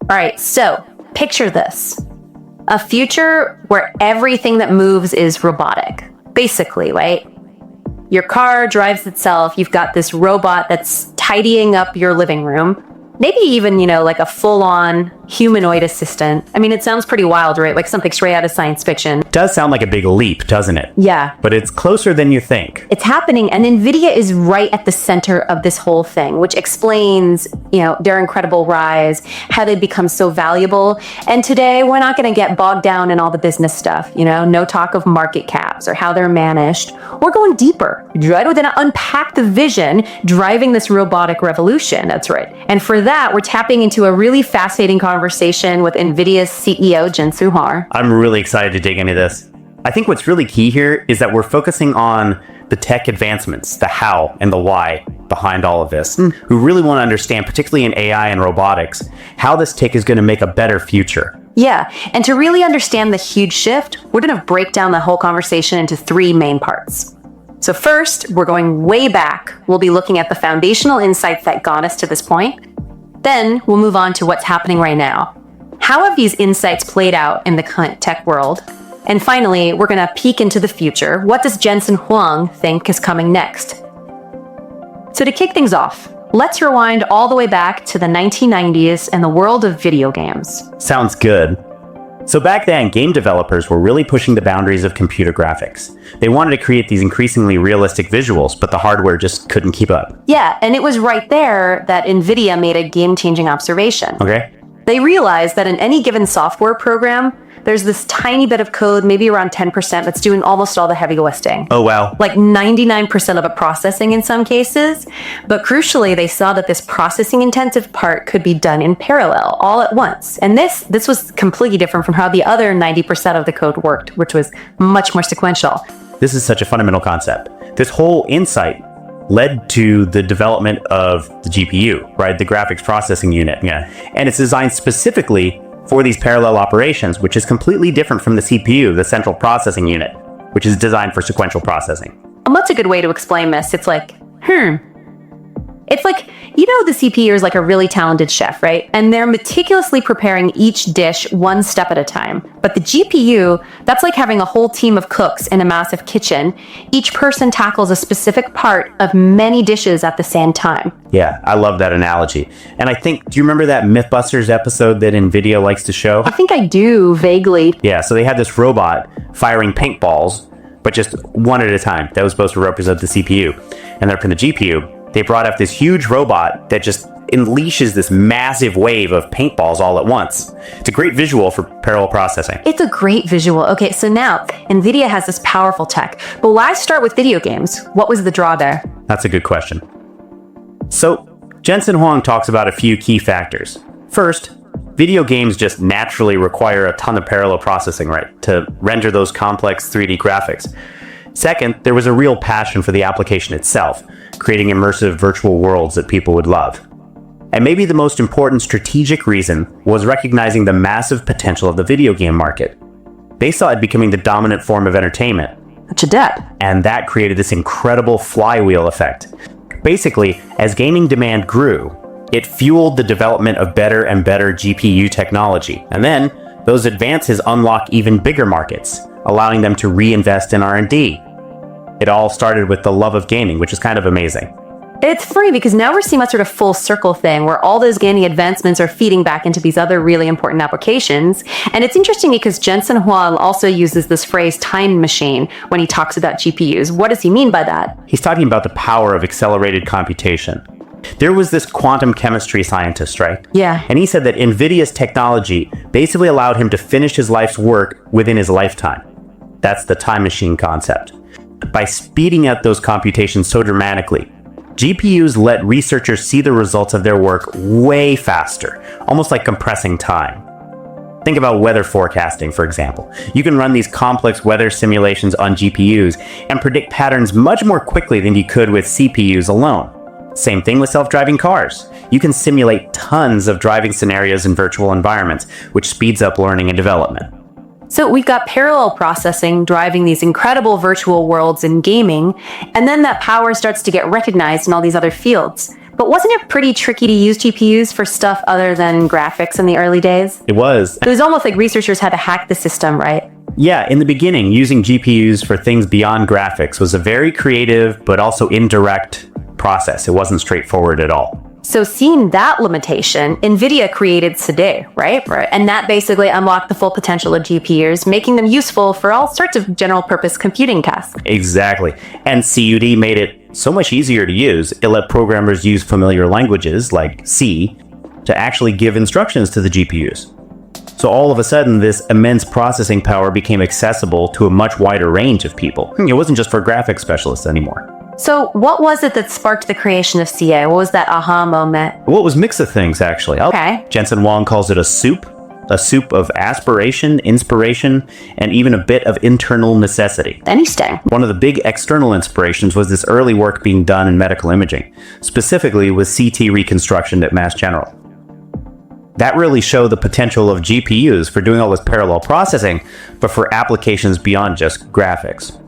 All right, so picture this. A future where everything that moves is robotic. Basically, right? Your car drives itself. You've got this robot that's tidying up your living room. Maybe even, like a full-on humanoid assistant. I mean, it sounds pretty wild, right? Like something straight out of science fiction. It does sound like a big leap, doesn't it? Yeah. But it's closer than you think. It's happening, and NVIDIA is right at the center of this whole thing, which explains, their incredible rise, how they become so valuable. And today, we're not going to get bogged down in all the business stuff, no talk of market caps or how they're managed. We're going deeper, right? We're going to unpack the vision driving this robotic revolution. That's right. And for that, we're tapping into a really fascinating conversation with NVIDIA's CEO, Jensen Huang. I'm really excited to dig into this. I think what's really key here is that we're focusing on the tech advancements, the how and the why behind all of this. We really want to understand, particularly in AI and robotics, how this tech is going to make a better future. Yeah, and to really understand the huge shift, we're going to break down the whole conversation into three main parts. So first, we're going way back. We'll be looking at the foundational insights that got us to this point. Then we'll move on to what's happening right now. How have these insights played out in the current tech world? And finally, we're going to peek into the future. What does Jensen Huang think is coming next? So to kick things off, let's rewind all the way back to the 1990s and the world of video games. Sounds good. So back then, game developers were really pushing the boundaries of computer graphics. They wanted to create these increasingly realistic visuals, but the hardware just couldn't keep up. Yeah, and it was right there that NVIDIA made a game-changing observation. Okay. They realized that in any given software program, there's this tiny bit of code, maybe around 10%, that's doing almost all the heavy lifting. Oh, wow. Like 99% of the processing in some cases. But crucially, they saw that this processing-intensive part could be done in parallel, all at once. And this was completely different from how the other 90% of the code worked, which was much more sequential. This is such a fundamental concept. This whole insight led to the development of the GPU, right? The graphics processing unit. Yeah. And it's designed specifically for these parallel operations, which is completely different from the CPU, the central processing unit, which is designed for sequential processing. And what's a good way to explain this? It's like, It's like, the CPU is like a really talented chef, right? And they're meticulously preparing each dish one step at a time. But the GPU, that's like having a whole team of cooks in a massive kitchen. Each person tackles a specific part of many dishes at the same time. Yeah, I love that analogy. And I think, do you remember that Mythbusters episode that NVIDIA likes to show? I think I do, vaguely. Yeah, so they had this robot firing paintballs, but just one at a time. That was supposed to represent the CPU. And then from the GPU, they brought up this huge robot that just unleashes this massive wave of paintballs all at once. It's a great visual for parallel processing. It's a great visual. Okay, so now NVIDIA has this powerful tech. But why start with video games? What was the draw there? That's a good question. So Jensen Huang talks about a few key factors. First, video games just naturally require a ton of parallel processing, right, to render those complex 3D graphics. Second, there was a real passion for the application itself, creating immersive virtual worlds that people would love. And maybe the most important strategic reason was recognizing the massive potential of the video game market. They saw it becoming the dominant form of entertainment. That's a depth. And that created this incredible flywheel effect. Basically, as gaming demand grew, it fueled the development of better and better GPU technology. And then, those advances unlock even bigger markets, allowing them to reinvest in R&D. It all started with the love of gaming, which is kind of amazing. It's funny because now we're seeing a sort of full circle thing where all those gaming advancements are feeding back into these other really important applications. And it's interesting because Jensen Huang also uses this phrase time machine when he talks about GPUs. What does he mean by that? He's talking about the power of accelerated computation. There was this quantum chemistry scientist, right? Yeah. And he said that NVIDIA's technology basically allowed him to finish his life's work within his lifetime. That's the time machine concept. By speeding up those computations so dramatically, GPUs let researchers see the results of their work way faster, almost like compressing time. Think about weather forecasting, for example. You can run these complex weather simulations on GPUs and predict patterns much more quickly than you could with CPUs alone. Same thing with self-driving cars. You can simulate tons of driving scenarios in virtual environments, which speeds up learning and development. So we've got parallel processing driving these incredible virtual worlds in gaming, and then that power starts to get recognized in all these other fields. But wasn't it pretty tricky to use GPUs for stuff other than graphics in the early days? It was. It was almost like researchers had to hack the system, right? Yeah, in the beginning, using GPUs for things beyond graphics was a very creative but also indirect process. It wasn't straightforward at all. So seeing that limitation, NVIDIA created CUDA, right? And that basically unlocked the full potential of GPUs, making them useful for all sorts of general purpose computing tasks. Exactly. And CUD made it so much easier to use. It let programmers use familiar languages like C to actually give instructions to the GPUs. So all of a sudden, this immense processing power became accessible to a much wider range of people. It wasn't just for graphics specialists anymore. So what was it that sparked the creation of CA? What was that aha moment? Well, it was a mix of things, actually. Okay. Jensen Huang calls it a soup of aspiration, inspiration, and even a bit of internal necessity. Interesting. One of the big external inspirations was this early work being done in medical imaging, specifically with CT reconstruction at Mass General. That really showed the potential of GPUs for doing all this parallel processing, but for applications beyond just graphics.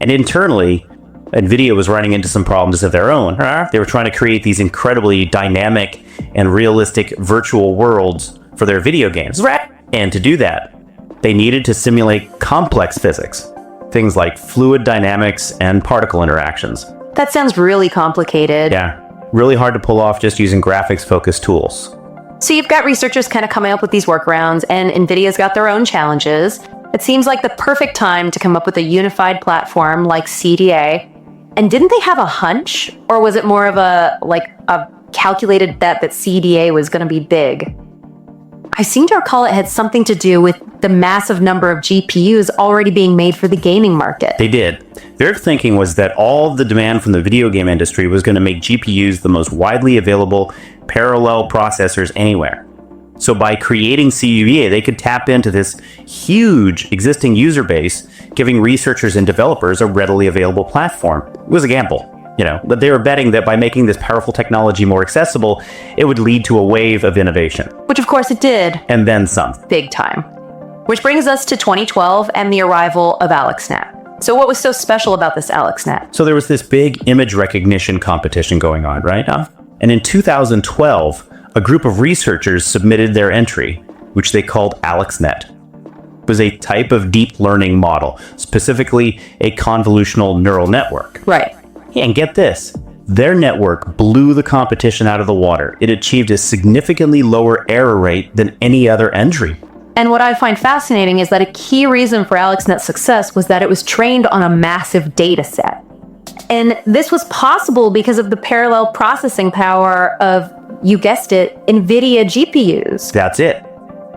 And internally, NVIDIA was running into some problems of their own. They were trying to create these incredibly dynamic and realistic virtual worlds for their video games. And to do that, they needed to simulate complex physics, things like fluid dynamics and particle interactions. That sounds really complicated. Yeah, really hard to pull off just using graphics-focused tools. So you've got researchers kind of coming up with these workarounds, and NVIDIA's got their own challenges. It seems like the perfect time to come up with a unified platform like CDA. And didn't they have a hunch? Or was it more of a calculated bet that CDA was going to be big? I seem to recall it had something to do with the massive number of GPUs already being made for the gaming market. They did. Their thinking was that all the demand from the video game industry was going to make GPUs the most widely available parallel processors anywhere. So by creating CUDA, they could tap into this huge existing user base, giving researchers and developers a readily available platform. It was a gamble, but they were betting that by making this powerful technology more accessible, it would lead to a wave of innovation. Which of course it did. And then some. Big time. Which brings us to 2012 and the arrival of AlexNet. So what was so special about this AlexNet? So there was this big image recognition competition going on, right? And in 2012, a group of researchers submitted their entry, which they called AlexNet. It was a type of deep learning model, specifically a convolutional neural network. Right. And get this, their network blew the competition out of the water. It achieved a significantly lower error rate than any other entry. And what I find fascinating is that a key reason for AlexNet's success was that it was trained on a massive data set. And this was possible because of the parallel processing power of, you guessed it, NVIDIA GPUs. That's it.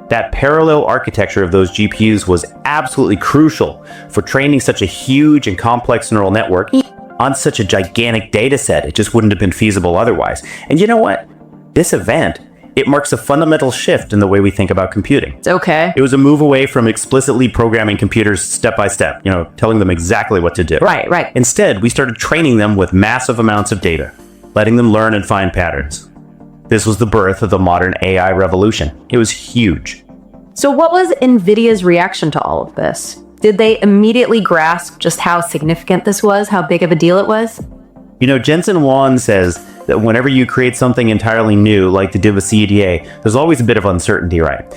That parallel architecture of those GPUs was absolutely crucial for training such a huge and complex neural network on such a gigantic data set. It just wouldn't have been feasible otherwise. And you know what? This event, it marks a fundamental shift in the way we think about computing. Okay. It was a move away from explicitly programming computers step by step, telling them exactly what to do. Right. Instead, we started training them with massive amounts of data, letting them learn and find patterns. This was the birth of the modern AI revolution. It was huge. So what was NVIDIA's reaction to all of this? Did they immediately grasp just how significant this was, how big of a deal it was? Jensen Huang says that whenever you create something entirely new, like they did with CEDA, there's always a bit of uncertainty, right?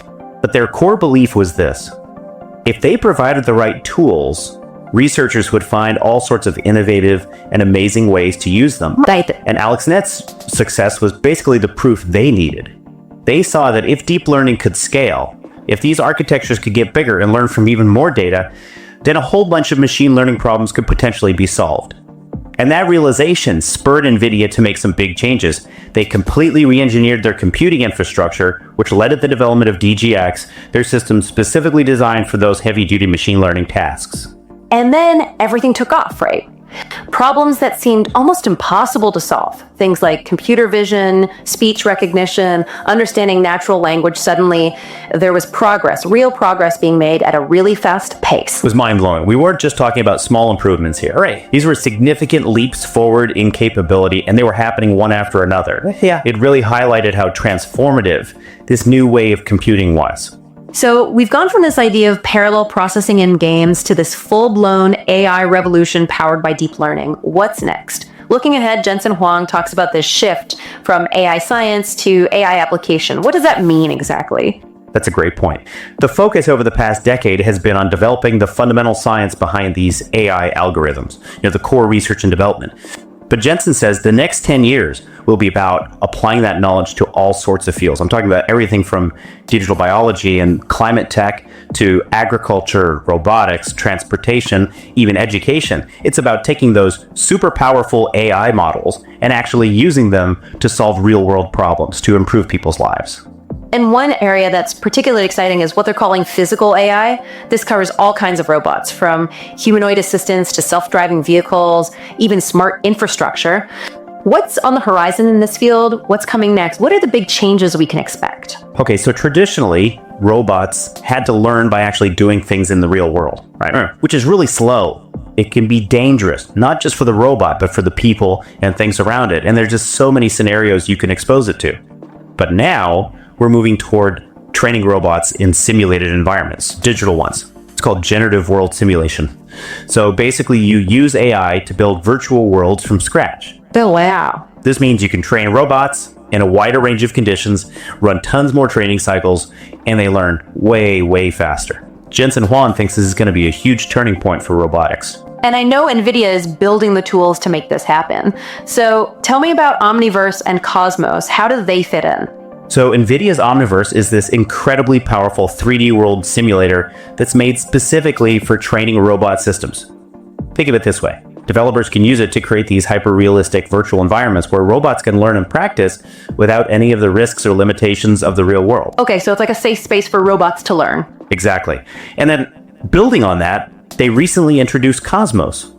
But their core belief was this. If they provided the right tools, researchers would find all sorts of innovative and amazing ways to use them. Right. And AlexNet's success was basically the proof they needed. They saw that if deep learning could scale, if these architectures could get bigger and learn from even more data, then a whole bunch of machine learning problems could potentially be solved. And that realization spurred NVIDIA to make some big changes. They completely re-engineered their computing infrastructure, which led to the development of DGX, their system specifically designed for those heavy-duty machine learning tasks. And then everything took off, right? Problems that seemed almost impossible to solve. Things like computer vision, speech recognition, understanding natural language. Suddenly, there was progress, real progress being made at a really fast pace. It was mind-blowing. We weren't just talking about small improvements here. Right. These were significant leaps forward in capability, and they were happening one after another. Yeah. It really highlighted how transformative this new way of computing was. So we've gone from this idea of parallel processing in games to this full-blown AI revolution powered by deep learning. What's next? Looking ahead, Jensen Huang talks about this shift from AI science to AI application. What does that mean exactly? That's a great point. The focus over the past decade has been on developing the fundamental science behind these AI algorithms, the core research and development. But Jensen says the next 10 years will be about applying that knowledge to all sorts of fields. I'm talking about everything from digital biology and climate tech to agriculture, robotics, transportation, even education. It's about taking those super powerful AI models and actually using them to solve real world problems to improve people's lives. And one area that's particularly exciting is what they're calling physical AI. This covers all kinds of robots, from humanoid assistants to self-driving vehicles, even smart infrastructure. What's on the horizon in this field? What's coming next? What are the big changes we can expect? Okay, so traditionally, robots had to learn by actually doing things in the real world, right? Which is really slow. It can be dangerous, not just for the robot, but for the people and things around it. And there's just so many scenarios you can expose it to. But now, we're moving toward training robots in simulated environments, digital ones. It's called generative world simulation. So basically, you use AI to build virtual worlds from scratch. Oh, wow. This means you can train robots in a wider range of conditions, run tons more training cycles, and they learn way, way faster. Jensen Huang thinks this is going to be a huge turning point for robotics. And I know NVIDIA is building the tools to make this happen. So tell me about Omniverse and Cosmos. How do they fit in? So NVIDIA's Omniverse is this incredibly powerful 3D world simulator that's made specifically for training robot systems. Think of it this way. Developers can use it to create these hyper-realistic virtual environments where robots can learn and practice without any of the risks or limitations of the real world. Okay, so it's like a safe space for robots to learn. Exactly. And then building on that, they recently introduced Cosmos.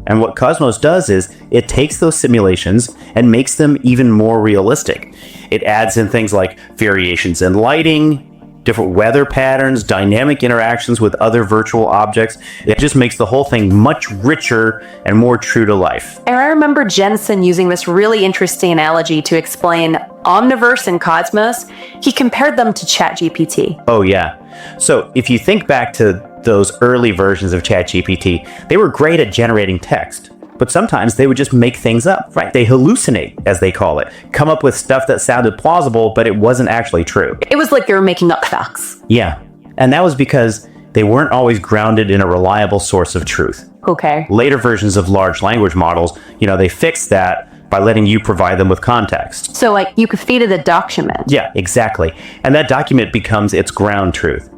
And what Cosmos does is it takes those simulations and makes them even more realistic. It adds in things like variations in lighting, different weather patterns, dynamic interactions with other virtual objects. It just makes the whole thing much richer and more true to life. And I remember Jensen using this really interesting analogy to explain Omniverse and Cosmos. He compared them to ChatGPT. Oh, yeah. So if you think back to those early versions of ChatGPT, they were great at generating text. But sometimes they would just make things up, right? They hallucinate, as they call it. Come up with stuff that sounded plausible, but it wasn't actually true. It was like they were making up facts. Yeah. And that was because they weren't always grounded in a reliable source of truth. Okay. Later versions of large language models, they fixed that by letting you provide them with context. So like you could feed it a document. Yeah, exactly. And that document becomes its ground truth.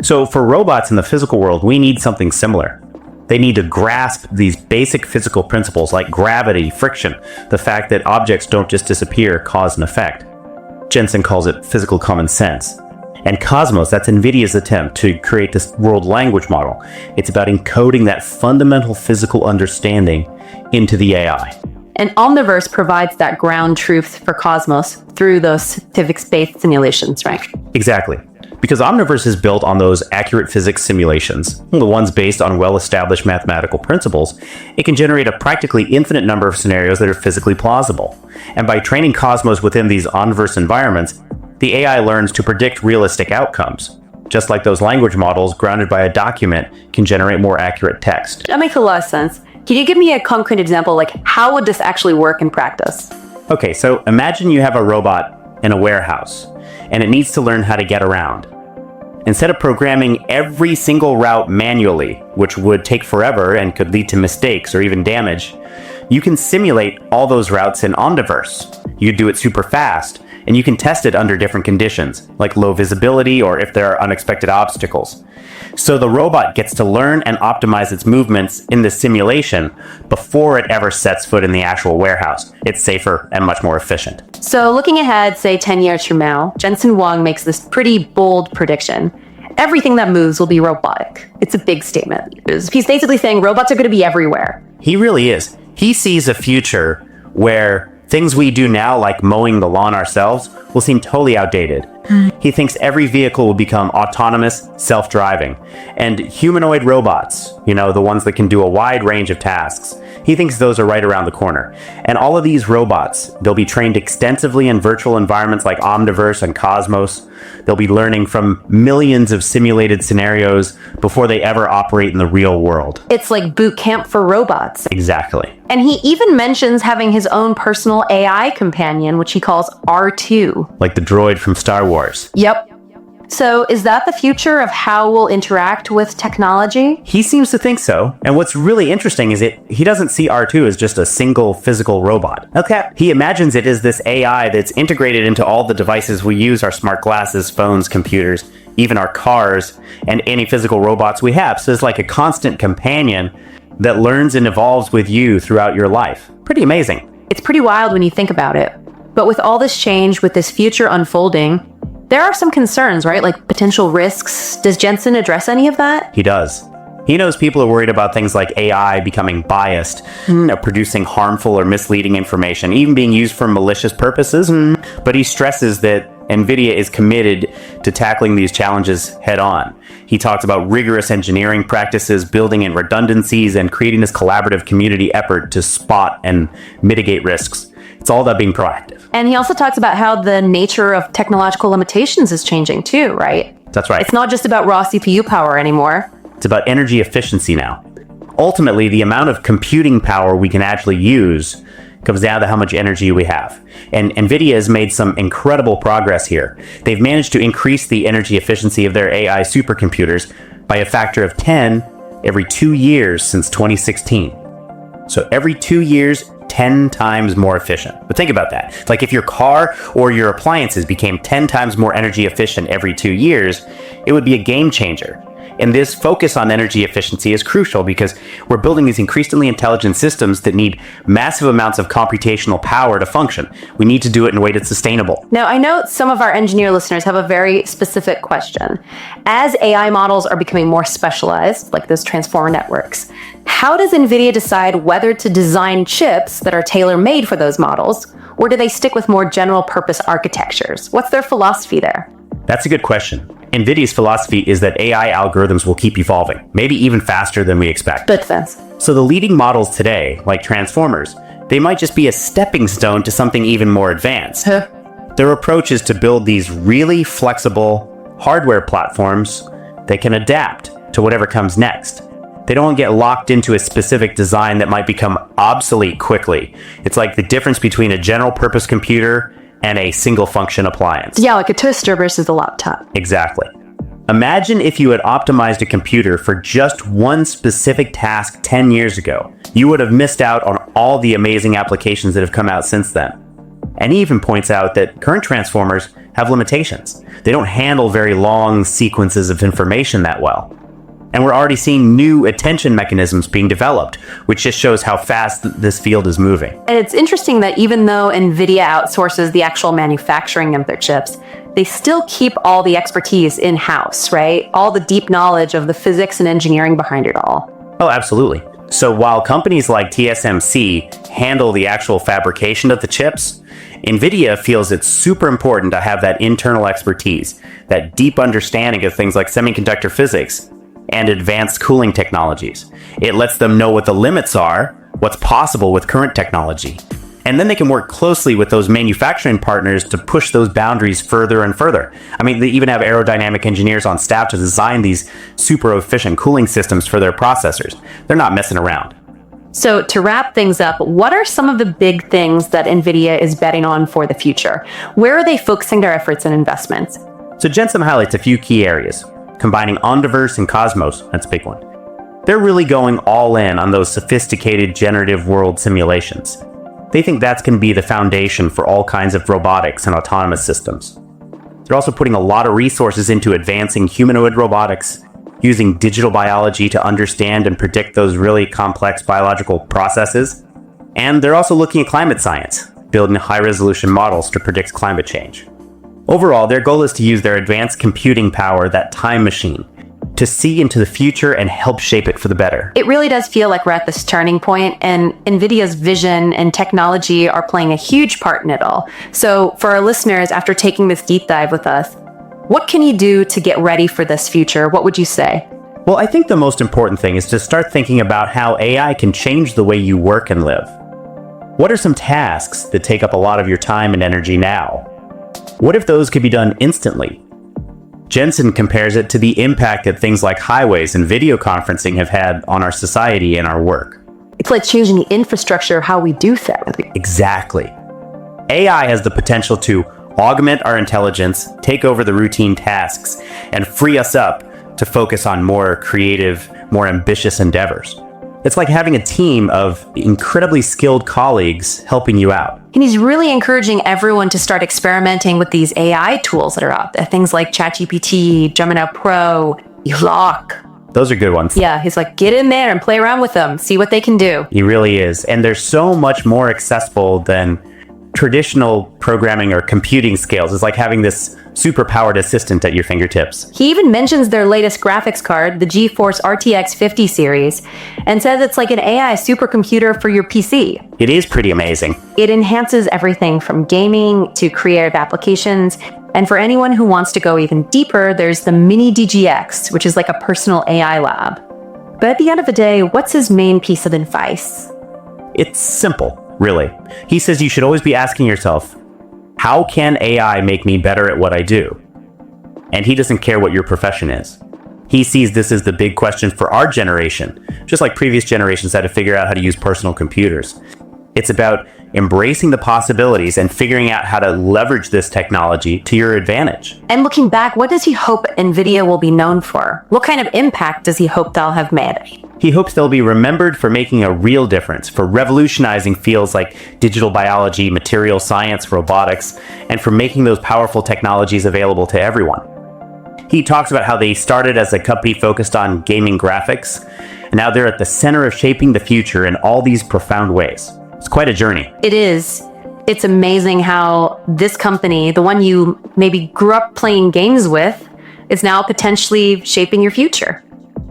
So for robots in the physical world, we need something similar. They need to grasp these basic physical principles like gravity, friction, the fact that objects don't just disappear, cause and effect. Jensen calls it physical common sense. And Cosmos, that's NVIDIA's attempt to create this world language model. It's about encoding that fundamental physical understanding into the AI. And Omniverse provides that ground truth for Cosmos through those physics-based simulations, right? Exactly. Because Omniverse is built on those accurate physics simulations, the ones based on well-established mathematical principles, it can generate a practically infinite number of scenarios that are physically plausible. And by training Cosmos within these Omniverse environments, the AI learns to predict realistic outcomes. Just like those language models grounded by a document can generate more accurate text. That makes a lot of sense. Can you give me a concrete example, like how would this actually work in practice? Okay, so imagine you have a robot in a warehouse, and it needs to learn how to get around. Instead of programming every single route manually, which would take forever and could lead to mistakes or even damage, you can simulate all those routes in Omniverse. You do it super fast, and you can test it under different conditions, like low visibility or if there are unexpected obstacles. So the robot gets to learn and optimize its movements in the simulation before it ever sets foot in the actual warehouse. It's safer and much more efficient. So looking ahead, say 10 years from now, Jensen Huang makes this pretty bold prediction. Everything that moves will be robotic. It's a big statement. He's basically saying robots are going to be everywhere. He really is. He sees a future where things we do now, like mowing the lawn ourselves, will seem totally outdated. He thinks every vehicle will become autonomous, self-driving, and humanoid robots, the ones that can do a wide range of tasks. He thinks those are right around the corner. And all of these robots, they'll be trained extensively in virtual environments like Omniverse and Cosmos. They'll be learning from millions of simulated scenarios before they ever operate in the real world. It's like boot camp for robots. Exactly. And he even mentions having his own personal AI companion, which he calls R2. Like the droid from Star Wars. Yep. So is that the future of how we'll interact with technology? He seems to think so. And what's really interesting is he doesn't see R2 as just a single physical robot. Okay. He imagines it as this AI that's integrated into all the devices we use, our smart glasses, phones, computers, even our cars, and any physical robots we have. So it's like a constant companion that learns and evolves with you throughout your life. Pretty amazing. It's pretty wild when you think about it. But with all this change, with this future unfolding, there are some concerns, right? Like potential risks. Does Jensen address any of that? He does. He knows people are worried about things like AI becoming biased, producing harmful or misleading information, even being used for malicious purposes. But he stresses that NVIDIA is committed to tackling these challenges head on. He talks about rigorous engineering practices, building in redundancies, and creating this collaborative community effort to spot and mitigate risks. It's all about being proactive. And he also talks about how the nature of technological limitations is changing too, right? That's right. It's not just about raw CPU power anymore. It's about energy efficiency now. Ultimately, the amount of computing power we can actually use comes down to how much energy we have. And NVIDIA has made some incredible progress here. They've managed to increase the energy efficiency of their AI supercomputers by a factor of 10 every 2 years since 2016. So every 2 years, 10 times more efficient. But think about that. It's like if your car or your appliances became 10 times more energy efficient every 2 years, it would be a game changer. And this focus on energy efficiency is crucial because we're building these increasingly intelligent systems that need massive amounts of computational power to function. We need to do it in a way that's sustainable. Now, I know some of our engineer listeners have a very specific question. As AI models are becoming more specialized, like those transformer networks, how does NVIDIA decide whether to design chips that are tailor-made for those models, or do they stick with more general-purpose architectures? What's their philosophy there? That's a good question. NVIDIA's philosophy is that AI algorithms will keep evolving, maybe even faster than we expect. Good sense. So the leading models today, like transformers, they might just be a stepping stone to something even more advanced. Their approach is to build these really flexible hardware platforms that can adapt to whatever comes next. They don't get locked into a specific design that might become obsolete quickly. It's like the difference between a general purpose computer and a single function appliance. Yeah, like a toaster versus a laptop. Exactly. Imagine if you had optimized a computer for just one specific task 10 years ago. You would have missed out on all the amazing applications that have come out since then. And he even points out that current transformers have limitations. They don't handle very long sequences of information that well. And we're already seeing new attention mechanisms being developed, which just shows how fast this field is moving. And it's interesting that even though NVIDIA outsources the actual manufacturing of their chips, they still keep all the expertise in-house, right? All the deep knowledge of the physics and engineering behind it all. Oh, absolutely. So while companies like TSMC handle the actual fabrication of the chips, NVIDIA feels it's super important to have that internal expertise, that deep understanding of things like semiconductor physics and advanced cooling technologies. It lets them know what the limits are, what's possible with current technology. And then they can work closely with those manufacturing partners to push those boundaries further and further. I mean, they even have aerodynamic engineers on staff to design these super efficient cooling systems for their processors. They're not messing around. So to wrap things up, what are some of the big things that NVIDIA is betting on for the future? Where are they focusing their efforts and investments? So Jensen highlights a few key areas. Combining Omniverse and Cosmos, that's a big one. They're really going all in on those sophisticated generative world simulations. They think that's going to be the foundation for all kinds of robotics and autonomous systems. They're also putting a lot of resources into advancing humanoid robotics, using digital biology to understand and predict those really complex biological processes. And they're also looking at climate science, building high-resolution models to predict climate change. Overall, their goal is to use their advanced computing power, that time machine, to see into the future and help shape it for the better. It really does feel like we're at this turning point, and NVIDIA's vision and technology are playing a huge part in it all. So for our listeners, after taking this deep dive with us, what can you do to get ready for this future? What would you say? Well, I think the most important thing is to start thinking about how AI can change the way you work and live. What are some tasks that take up a lot of your time and energy now? What if those could be done instantly? Jensen compares it to the impact that things like highways and video conferencing have had on our society and our work. It's like changing the infrastructure of how we do things. Exactly. AI has the potential to augment our intelligence, take over the routine tasks, and free us up to focus on more creative, more ambitious endeavors. It's like having a team of incredibly skilled colleagues helping you out. And he's really encouraging everyone to start experimenting with these AI tools that are out there. Things like ChatGPT, Gemini Pro, Eloque. Those are good ones. Yeah, he's like, get in there and play around with them. See what they can do. He really is. And they're so much more accessible than traditional programming or computing skills. It's like having this super-powered assistant at your fingertips. He even mentions their latest graphics card, the GeForce RTX 50 series, and says it's like an AI supercomputer for your PC. It is pretty amazing. It enhances everything from gaming to creative applications. And for anyone who wants to go even deeper, there's the Mini DGX, which is like a personal AI lab. But at the end of the day, what's his main piece of advice? It's simple, really. He says you should always be asking yourself, how can AI make me better at what I do? And he doesn't care what your profession is. He sees this as the big question for our generation, just like previous generations had to figure out how to use personal computers. It's about embracing the possibilities and figuring out how to leverage this technology to your advantage. And looking back, what does he hope NVIDIA will be known for? What kind of impact does he hope they'll have made? He hopes they'll be remembered for making a real difference, for revolutionizing fields like digital biology, material science, robotics, and for making those powerful technologies available to everyone. He talks about how they started as a company focused on gaming graphics, and now they're at the center of shaping the future in all these profound ways. It's quite a journey. It is. It's amazing how this company, the one you maybe grew up playing games with, is now potentially shaping your future.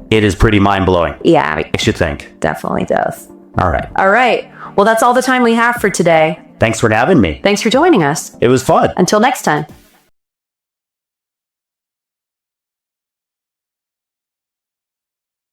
It is pretty mind-blowing. Yeah, I should think. definitely does. All right. All right. Well, that's all the time we have for today. Thanks for having me. Thanks for joining us. It was fun. Until next time.